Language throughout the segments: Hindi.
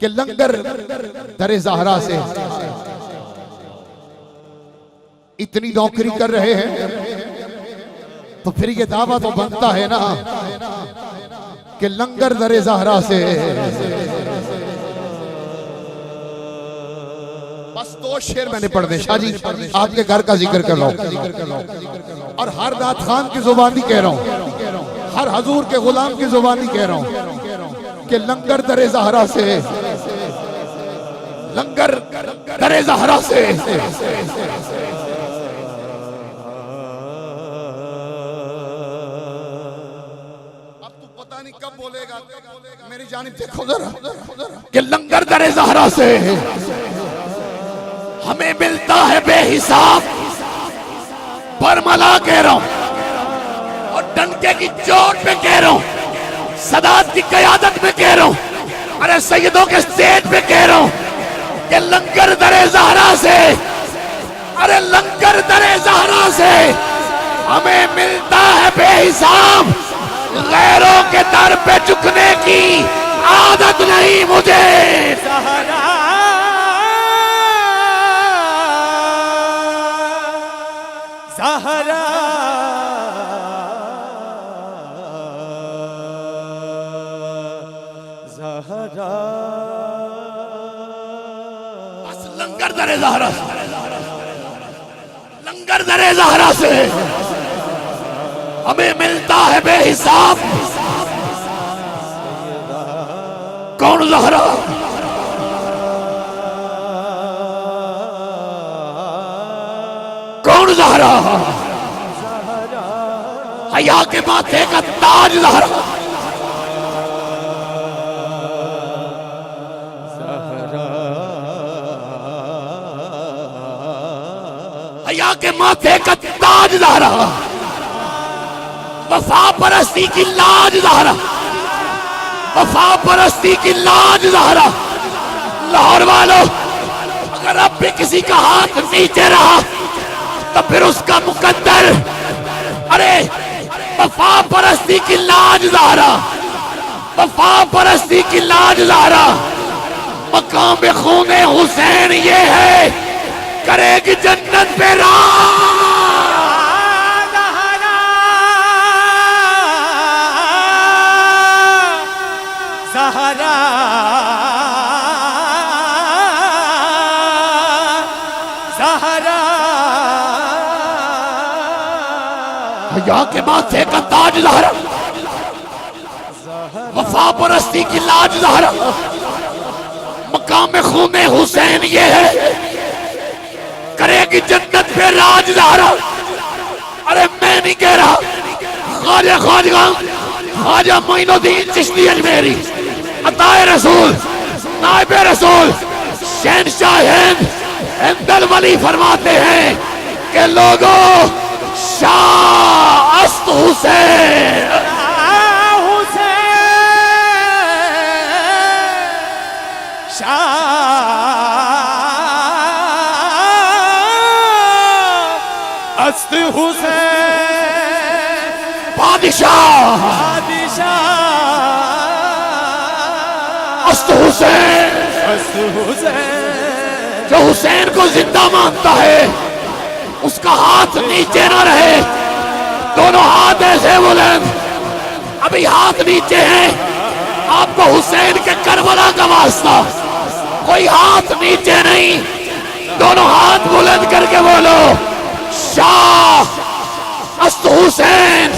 कि लंगर दरे ज़हरा से इतनी नौकरी कर रहे हैं, तो फिर ये दावा तो बनता है ना कि लंगर दरे ज़हरा से। बस 2 शेर मैंने पढ़ दे शाह जी, आपके घर का जिक्र कर रहा हूं और हर नात खान की जुबानी कह रहा हूं, हर हजूर के गुलाम की जुबानी कह रहा हूं कि लंगर दरे ज़हरा से, लंगर दरे ज़हरा से। अब तू पता नहीं कब बोलेगा, मेरी जानिब देखो जरा कि लंगर दरे ज़हरा से हमें मिलता है बेहिसाब। बरमला कह रहा हूं और डंके की चोट पे कह रहा हूं, सदात की क़यादत में कह रहा हूं, अरे सैयदों के स्टेज पे कह रहा हूं कि लंगर दरे ज़हरा से, अरे लंगर दरे ज़हरा से हमें मिलता है बेहिसाब। गैरों के दर पे झुकने की आदत नहीं मुझे। ज़हरा ज़हरा बस लंगर दरे ज़हरा से, लंगर दरे ज़हरा से हमें मिलता है बेहिसाब। कौन ज़हरा? कौन ज़हरा? हया के माथे का ताज ज़हरा। हया के माथे का ताज ज़हरा, वफा परस्ती की लाज ज़हरा, वफा परस्ती की लाज ज़हरा। लाहौर वालों, अगर अब भी किसी का हाथ नीचे रहा तो फिर उसका मुकद्दर, अरे वफा परस्ती की लाज ज़हरा, वफा परस्ती की लाज ज़हरा। मकाम खूने हुसैन ये है, करेगी जन्नत पे राज। ज़हरा ज़हरा हया के माथे का ताज ज़हरा, वफा परस्ती की लाज ज़हरा। मकाम खूने हुसैन ये है, करेगी जन्नत पे राज ज़हरा। अरे मैं नहीं कह रहा, ख्वाजा ख्वाजा ख्वाजा मोइनुद्दीन चिश्ती अजमेरी, अताए रसूल, नाइबे रसूल, शहंशाह हिंद, हिंदल वली फरमाते हैं कि लोगों, शाह अस्त हुसैन, शाह अस्त हुसैन, बादशाह अस्त हुसैन। अस्त हुसैन जो हुसैन को जिंदा मानता है उसका हाथ नीचे ना रहे, दोनों हाथ ऐसे बुलंद। अभी हाथ नीचे हैं, आपको हुसैन के करबला का वास्ता, कोई हाथ नीचे नहीं, दोनों हाथ बुलंद करके बोलो, शाह अस्त हुसैन।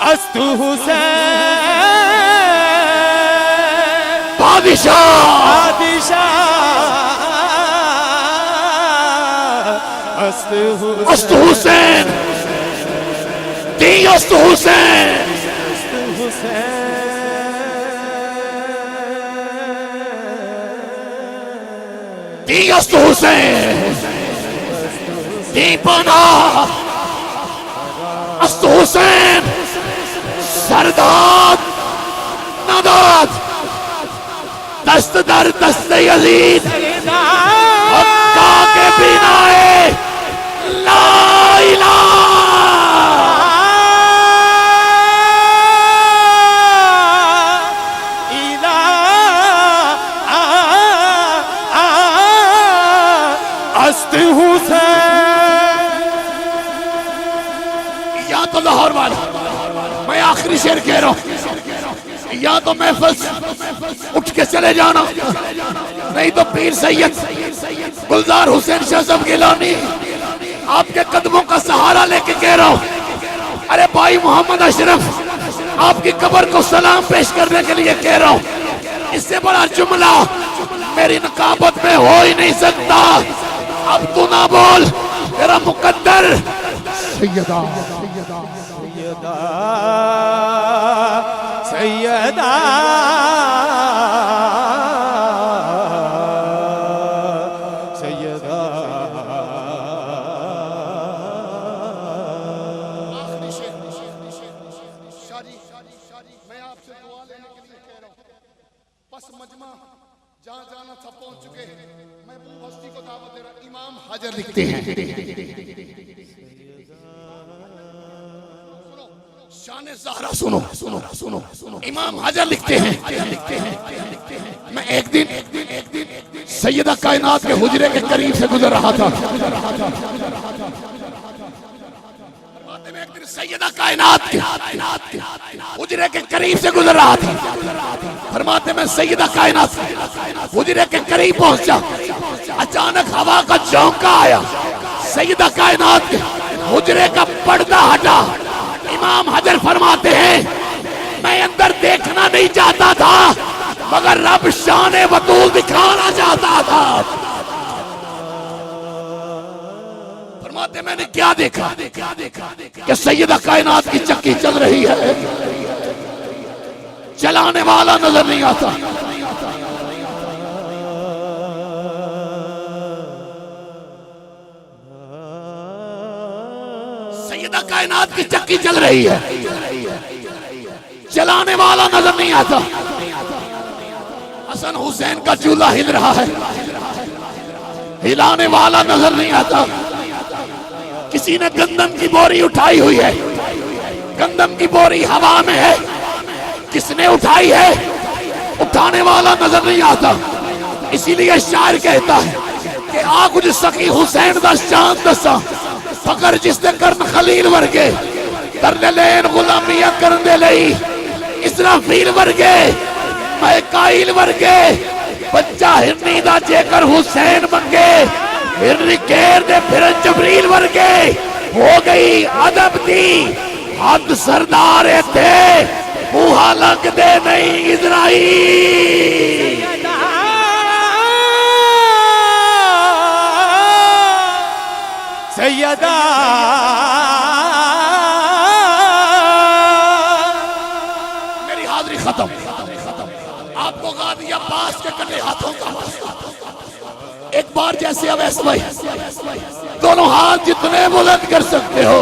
अस्त हुसैन, बादशाह अस्त हुसैन, दी अस्त हुसैन। दी अस्त हुसैन, दी बना अस्त हुसैन। सरदाद नदाद, दस्त दर दस्त यजीद, हक्का के बिनाए ला इलाहा आखिरी शेर कह रहा हूं, या तो महफिल उठ के चले जाना, नहीं तो पीर सैयद गुलजार हुसैन शाह साहब गिलानी आपके कदमों का सहारा लेके कह रहा हूं। अरे भाई मोहम्मद अशरफ आपकी कब्र को सलाम पेश करने के लिए कह रहा हूं। इससे बड़ा जुमला मेरी नकाबत में हो ही नहीं सकता। अब तू ना बोल, तेरा मुकद्दर सैयदा सैयदा सैयदा सैयदा। मैं आपसे दुआ लेने के लिए कह रहा हूं, बस मजमा जहां जाना था पहुंच चुके हैं। मैं वो हस्ती को दावत दे रहा, इमाम हाजर लिखते हैं, शान ज़हरा सुनो सुनो सुनो सुनो, इमाम हाजर लिखते हैं, मैं एक दिन सैयदा कायनात के हुजरे के करीब से गुजर रहा था। एक दिन सैयदा कायनात के हुजरे के करीब से गुजर रहा था। फरमाते मैं सैयदा कायनात हुजरे के करीब पहुंचा, अचानक हवा का झोंका आया, सैयदा कायनात के हुजरे का पर्दा हटा। इमाम हजर फरमाते हैं मैं अंदर देखना नहीं चाहता था, मगर रब शान बतूल दिखाना चाहता था। फरमाते मैंने क्या देखा कि सैयदा कायनात की चक्की चल रही है, चलाने वाला नजर नहीं आता। सैयदा कायनात की चक्की चल रही है, चलाने वाला नजर नहीं आता। हसन हुसैन का चूल्हा हिल रहा है, हिलाने वाला नजर नहीं आता। किसी ने गंदम की बोरी उठाई हुई है, गंदम की बोरी हवा में है, किसने उठाई है, उठाने वाला नजर नहीं आता। इसीलिए शायर कहता है कि आ कुछ सखी हुसैन दा शान दसा, फकर जिसने करन खलील वर्गे, तरले लेन गुलामियां करन दे लई, इसराफील वर्गे, मैकाइल वर्गे, बच्चा हिरनी दा जेकर हुसैन मंगे, हिरनी केर दे फिरन जबरील वर्गे। हो गई अदब दी हद सरदार थे, बूहा लग दे नहीं इजराइल। सैयदा मेरी हाजिरी खत्म। आपको गादी अब्बास के कटे हाथों का एक बार जैसे अवैस भाई दोनों हाथ जितने बुलंद कर सकते हो,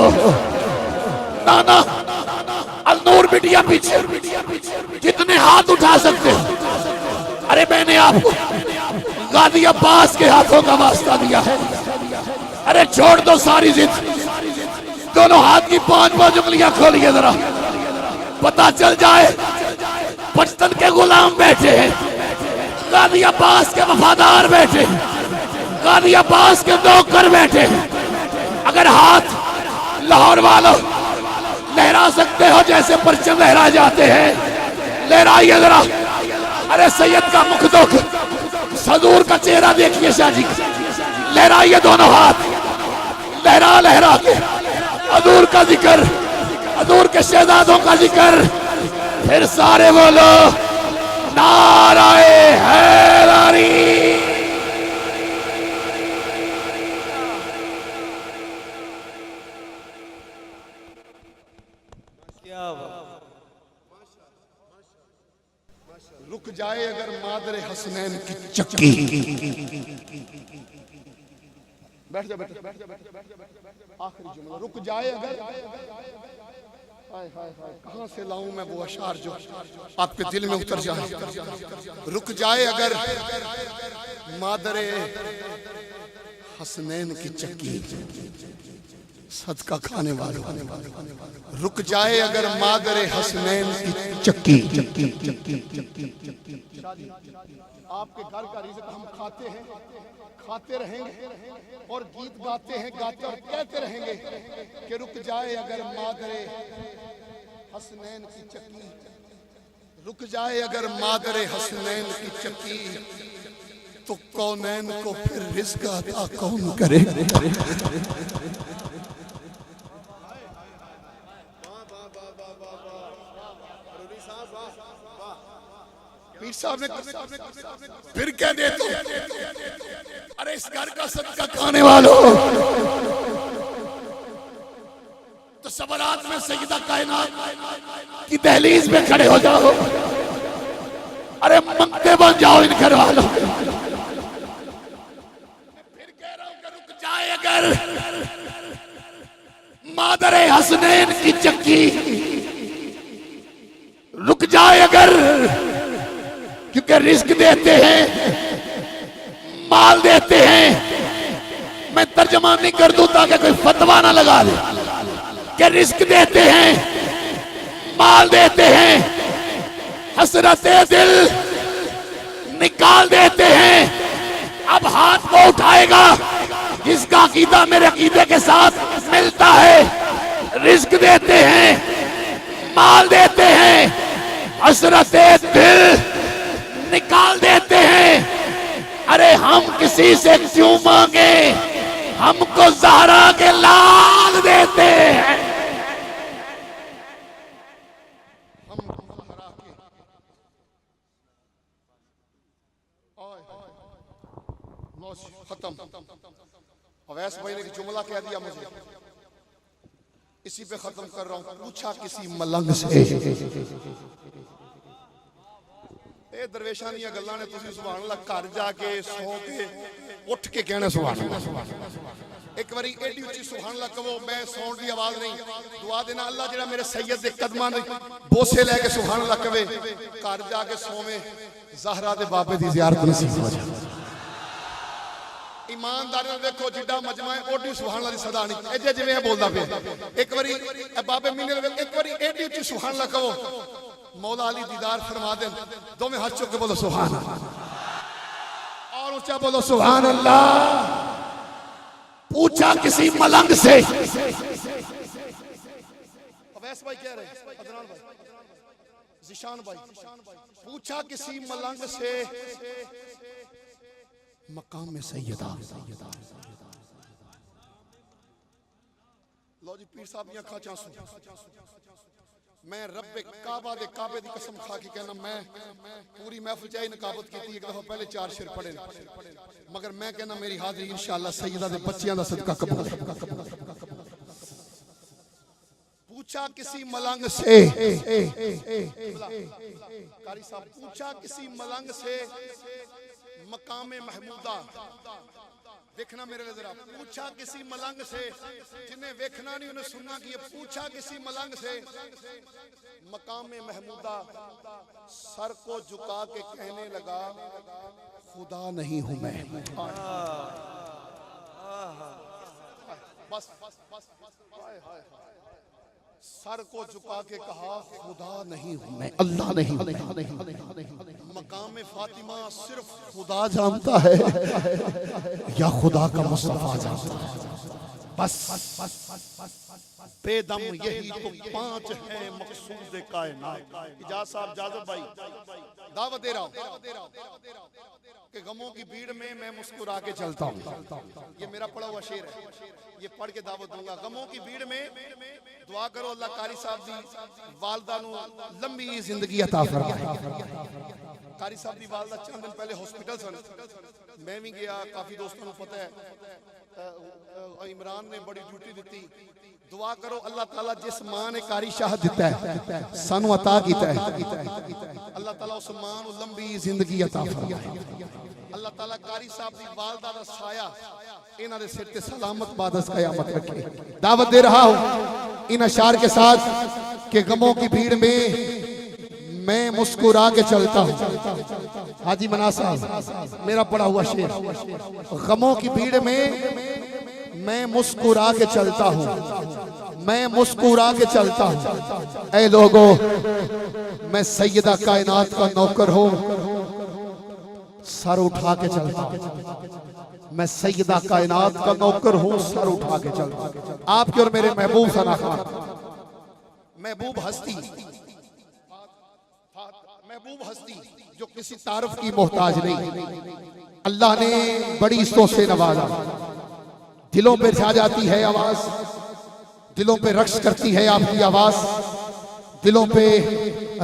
नाना अलनूर बिटिया पीछे जितने हाथ उठा सकते हो। अरे मैंने आपको गादी अब्बास के हाथों का वास्ता दिया है। अरे छोड़ दो सारी जिद, दोनों हाथ की 5 उंगलियां खोलिए जरा, पता चल जाए पश्तन के गुलाम बैठे हैं, गादी अब्बास के वफादार बैठे, गादी अब्बास के नौकर बैठे। अगर हाथ लाहौर वालों लहरा सकते हो जैसे परचम लहरा जाते हैं, लहराइए जरा। अरे सैयद का मुख दुख, सदूर का चेहरा देखिए शाह जी, लहराइए दोनों हाथ, लहरा लहरा के हजूर का जिक्र, हजूर के शहजादों का जिक्र। फिर सारे बोलो नाराए हैदरी। रुक जाए अगर मादर हसनैन की चक्की। बैठ जा बैठ जा। आखिरी जुमला, रुक जाए अगर, हाय हाय हाय कहां से लाऊं मैं वो अशार जो आपके दिल में उतर जाए। रुक जाए अगर मादरे हसनैन की चक्की, सदका खाने वालों, रुक जाए अगर मादरे हसनैन की चक्की। आपके घर का रिज़्क़ हम खाते हैं, खाते रहेंगे और गीत गाते हैं, गाते और कहते रहेंगे कि रुक जाए अगर मादरे हसनैन की चक्की रुक जाए अगर मादरे हसनैन की चक्की तो कौनैन को फिर रिज़्क़ अता कौन करे। पीर साहब ने फिर कह दे तो अरे इस घर का सदका खाने वालों तो सबरात में सैयदा कायनात की दहलीज में खड़े हो जाओ। अरे मंगते बन जाओ इन घर वालों। फिर कह रहा हूं कि रुक जाए अगर मादरे हसनैन की चक्की रुक जाए अगर, क्योंकि रिस्क देते हैं माल देते हैं। मैं तर्जमा नहीं कर दूं ताकि कोई फतवा ना लगा दे कि रिस्क देते हैं माल देते हैं, हसरते दिल निकाल देते हैं। अब हाथ को उठाएगा जिसका अकीदा मेरे अकीदे के साथ मिलता है। रिस्क देते हैं माल देते हैं, हसरते दिल निकाल देते हैं। अरे हम किसी से क्यों मांगे, हमको ज़हरा के लाल देते हैं। खत्म। अवैस भाई ने जुमला कह दिया मुझे, इसी पे खत्म कर रहा हूं। पूछा किसी मलंग से, ਇਹ ਦਰਵੇਸ਼ਾਂ ਦੀਆਂ ਗੱਲਾਂ ਨੇ, ਤੁਸੀਂ ਸੁਭਾਨ ਅੱਲਾਹ ਘਰ ਜਾ ਕੇ ਸੌ ਕੇ ਉੱਠ ਕੇ ਕਹਿਣਾ ਸੁਭਾਨ ਅੱਲਾਹ। ਇੱਕ ਵਾਰੀ ਐਡੀ ਉੱਚੀ ਸੁਭਾਨ ਅੱਲਾਹ ਕਹੋ, ਮੈਂ ਸੌਣ ਦੀ ਆਵਾਜ਼ ਨਹੀਂ, ਦੁਆ ਦੇਣਾ ਅੱਲਾਹ ਜਿਹੜਾ ਮੇਰੇ ਸੈयद ਦੇ ਕਦਮਾਂ ਦੇ ਬੋਸੇ ਲੈ ਕੇ ਸੁਭਾਨ ਅੱਲਾਹ ਕਵੇ, ਘਰ ਜਾ ਕੇ ਸੌਵੇਂ, ज़हरा दे बाबे दी ज़ियारत नसीब हो जाए। ईमानदारी नाल देखो जिड्डा मजमा है ओडी सुभान अल्लाह दी सदा नहीं एजे जिवें बोलदा पे। एक बारी बाबे मीने एक बारी एडी उच्ची सुभान अल्लाह कहो, मौला अली दीदार फरमा दें। दोवें हाथ चुक के बोलो सुभान अल्लाह, और ऊंचा बोलो सुभान अल्लाह। पूछा किसी मलंग से, अवैस भाई कह रहे, अदनान भाई, ज़िशान भाई, पूछा किसी मलंग से मकाम में सैयदा। लो जी पीर साहब अखा चांसू, मैं रब्बे काबा दे काबे दी कसम खा के कहना, मैं पूरी महफिल चाहे नकाबत की एक दफा पहले 4 शेर पढ़े, मगर मैं कहना मेरी हाजिरी इंशाअल्लाह सैयदा दे बच्चियां दा सदका कबूल। पूछा किसी मलंग से, कारी साहब पूछा किसी मलंग से मकामे महमूदा, देखना मेरे लिए जरा। पूछा किसी मलंग से, जिन्हें देखना नहीं उन्हें सुनना कि पूछा किसी मलंग से मकामे महमूदा, सर को झुका के कहने लगा खुदा नहीं हूं मैं। बस सर को झुका के कहा खुदा नहीं हूं मैं, अल्लाह नहीं हूं। मकाम फातिमा सिर्फ खुदा जानता है या खुदा का मुस्तफा जानता है। बस बेदम यही तो 5 है मकसूद कायनात। इजाज़ साहब, जाज़ब भाई दावत दे रहा हूं कि गमों की भीड़ में मैं मुस्कुरा के चलता हूं। ये मेरा पढ़ा हुआ शेर है, ये पढ़ के दावत दूंगा। गमों की भीड़ में दुआ करो अल्लाह कारी साहब दी वालदा नू लंबी जिंदगी अता फरमाए। कारी साहब दी वालदा चंद दिन पहले हॉस्पिटल सन, मैं भी गया, काफी दोस्तों को पता है। इमरान ने बड़ी ड्यूटी दी। दुआ करो अल्लाह ताला जिस मां ने कारी शाह दिता है सानू अता कीता है, अल्लाह ताला उस मां नू लंबी जिंदगी अता फरमाए। अल्लाह ताला कारी साहब दी वालदा दा साया इन्हां दे सिर ते सलामत बादस कयामत रखे। दावत दे रहा हूं इन अशार के साथ कि गमों की भीड़ में मैं मुस्कुरा के चलता हूं। हाजी मना साहब मेरा पढ़ा हुआ शेर, गमों की भीड़ में मैं मुस्कुरा के चलता हूं, मैं मुस्कुरा के चलता हूं। ऐ लोगों, मैं सैयदा कायनात का नौकर हूं, सर उठा के चलता हूं। मैं सैयदा कायनात का नौकर हूं, सर उठा के चलता हूं। आपके और मेरे महबूब सना खान, महबूब हस्ती, महबूब हस्ती जो किसी तारुफ की मोहताज नहीं। अल्लाह ने बड़ी इज्जतों से नवाजा, दिलों पे छा जाती है आवाज, दिलों पे रक्स करती है आपकी आवाज, दिलों पे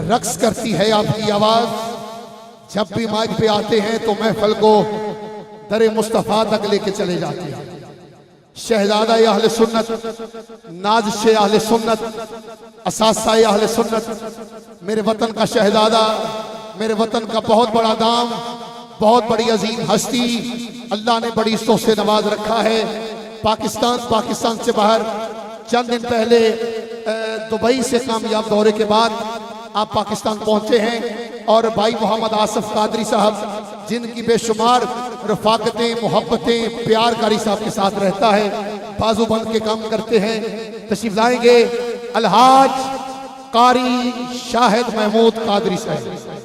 रक्स करती है आपकी आवाज। जब भी माइक पे आते हैं तो महफिल को दरे मुस्तफा तक लेके चले जाते हैं। शहजादा अहले सुन्नत, नाज़िश अहले सुन्नत, असासा अहले सुन्नत, मेरे वतन का शहजादा, मेरे वतन का बहुत बड़ा दाम, बहुत बड़ी अजीम हस्ती, अल्लाह ने बड़ी इज्जतों से नवाज रखा है। पाकिस्तान से बाहर चंद दिन पहले दुबई से कामयाब दौरे के बाद आप पाकिस्तान पहुंचे हैं और भाई मोहम्मद आसिफ कादरी साहब जिनकी बेशुमार रफाकतें, मोहब्बतें, प्यार कारी साहब के साथ रहता है, बाजू बंद के काम करते हैं, तशरीफ लाएंगे अलहाज कारी शाहिद महमूद कादरी साहब।